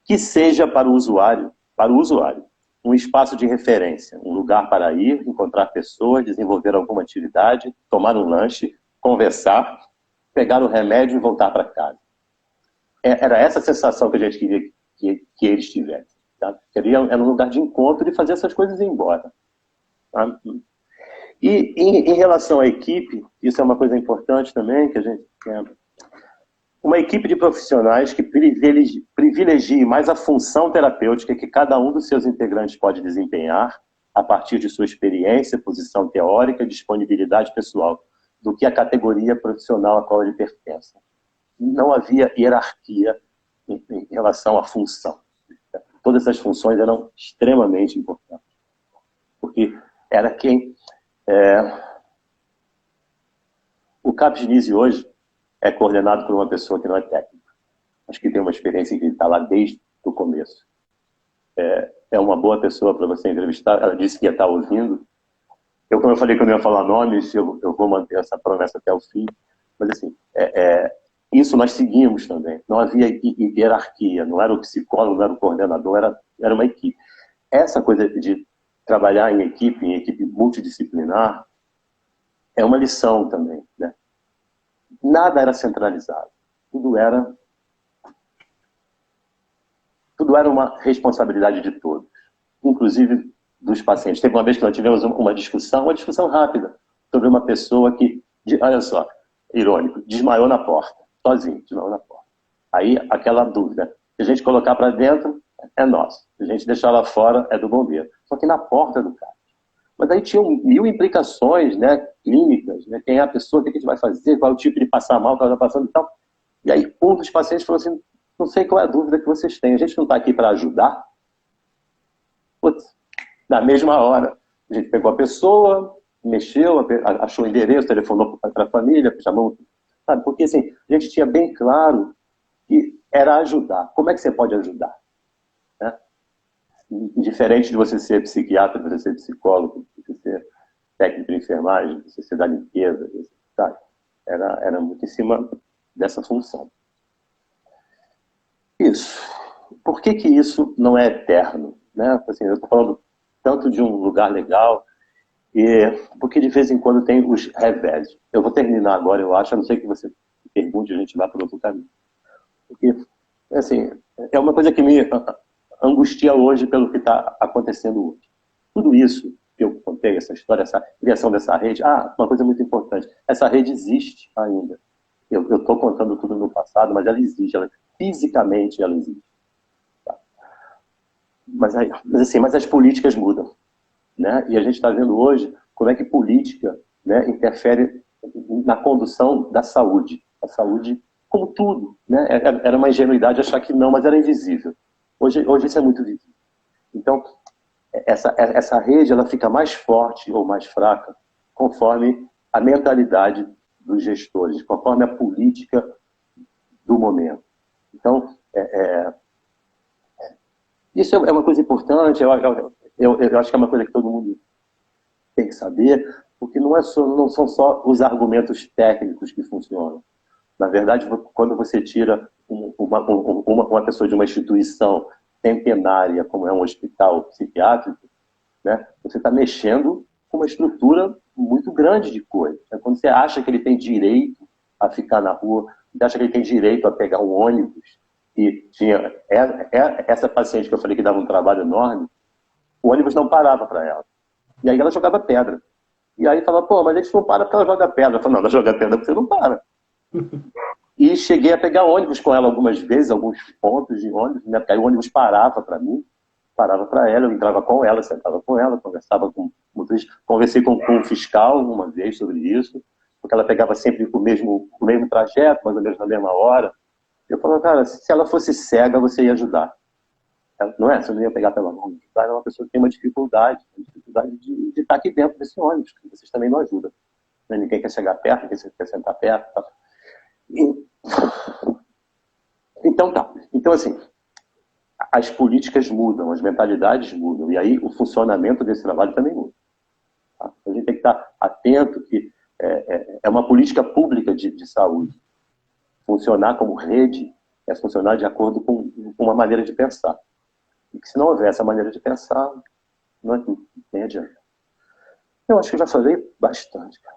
Speaker 2: Que seja para o usuário, um espaço de referência, um lugar para ir, encontrar pessoas, desenvolver alguma atividade, tomar um lanche, conversar, pegar o remédio e voltar para casa. Era essa a sensação que a gente queria que eles tivessem. Tá? Era um lugar de encontro e fazer essas coisas e ir embora. Tá? E em relação à equipe, isso é uma coisa importante também, que a gente tem. Uma equipe de profissionais que privilegie mais a função terapêutica que cada um dos seus integrantes pode desempenhar a partir de sua experiência, posição teórica e disponibilidade pessoal, do que a categoria profissional a qual ele pertence. Não havia hierarquia em relação à função. Todas essas funções eram extremamente importantes, porque era quem... O Capgenize hoje é coordenado por uma pessoa que não é técnica. Acho que tem uma experiência que está lá desde o começo. É uma boa pessoa para você entrevistar. Ela disse que ia estar ouvindo. Como eu falei que eu não ia falar nomes, eu vou manter essa promessa até o fim. Mas, assim, isso nós seguimos também. Não havia hierarquia, não era o psicólogo, não era o coordenador, era uma equipe. Essa coisa de trabalhar em equipe multidisciplinar, é uma lição também, né? Nada era centralizado. Tudo era uma responsabilidade de todos, inclusive dos pacientes. Teve uma vez que nós tivemos uma discussão rápida, sobre uma pessoa que, olha só, irônico, desmaiou na porta, sozinho, desmaiou na porta. Aí, aquela dúvida, se a gente colocar para dentro, é nosso. Se a gente deixar lá fora, é do bombeiro. Só que na porta do carro. Mas aí tinham 1000 implicações, né, clínicas, né, quem é a pessoa, o que a gente vai fazer, qual é o tipo de passar mal, qual é a passando e tal. E aí um dos pacientes falou assim, não sei qual é a dúvida que vocês têm, a gente não está aqui para ajudar? Putz, na mesma hora, a gente pegou a pessoa, mexeu, achou o endereço, telefonou para a família, chamou, sabe? Porque assim, a gente tinha bem claro que era ajudar. Como é que você pode ajudar? Né? Diferente de você ser psiquiatra, de você ser psicólogo, de você ser técnico de enfermagem, de você ser da limpeza, sabe? Era muito em cima dessa função. Isso. Por que isso não é eterno? Né? Assim, eu estou falando tanto de um lugar legal, porque de vez em quando tem os revés. Eu vou terminar agora, eu acho, a não ser que você pergunte, a gente vai para outro caminho. Porque, assim, é uma coisa que me angustia hoje pelo que está acontecendo hoje. Tudo isso que eu contei, essa história, essa criação dessa rede, uma coisa muito importante, essa rede existe ainda. Eu estou contando tudo no passado, mas ela existe, fisicamente ela existe. Tá? Mas as políticas mudam. Né? E a gente está vendo hoje como é que política, né, interfere na condução da saúde. A saúde, como tudo. Né? Era uma ingenuidade achar que não, mas era invisível. Hoje isso é muito visível. Então, essa rede ela fica mais forte ou mais fraca conforme a mentalidade dos gestores, conforme a política do momento. Então, isso é uma coisa importante, eu acho que é uma coisa que todo mundo tem que saber, porque não são só os argumentos técnicos que funcionam. Na verdade, quando você tira uma pessoa de uma instituição centenária, como é um hospital psiquiátrico, né, você está mexendo com uma estrutura muito grande de coisa. Quando você acha que ele tem direito a ficar na rua, você acha que ele tem direito a pegar um ônibus, e tinha essa paciente que eu falei que dava um trabalho enorme, o ônibus não parava para ela. E aí ela jogava pedra. E aí falava, pô, mas a gente não para porque ela joga pedra. Eu falei, não, ela joga pedra porque você não para. E cheguei a pegar ônibus com ela algumas vezes, alguns pontos de ônibus, né? Porque aí o ônibus parava para mim, parava para ela, eu entrava com ela, sentava com ela, conversava com o motorista, conversei com um fiscal uma vez sobre isso, porque ela pegava sempre o mesmo trajeto, mais ou menos na mesma hora. Eu falava, cara, se ela fosse cega, você ia ajudar. Não é? Você não ia pegar pela mão. É uma pessoa que tem uma dificuldade de estar aqui dentro desse ônibus, que vocês também não ajudam. Ninguém quer chegar perto, ninguém quer sentar perto. Tá? Então tá. Então, assim, as políticas mudam, as mentalidades mudam, e aí o funcionamento desse trabalho também muda. Tá? A gente tem que estar atento que é uma política pública de saúde. Funcionar como rede é funcionar de acordo com uma maneira de pensar. E que se não houver essa maneira de pensar, não tem adianta. Eu acho que eu já falei bastante, cara.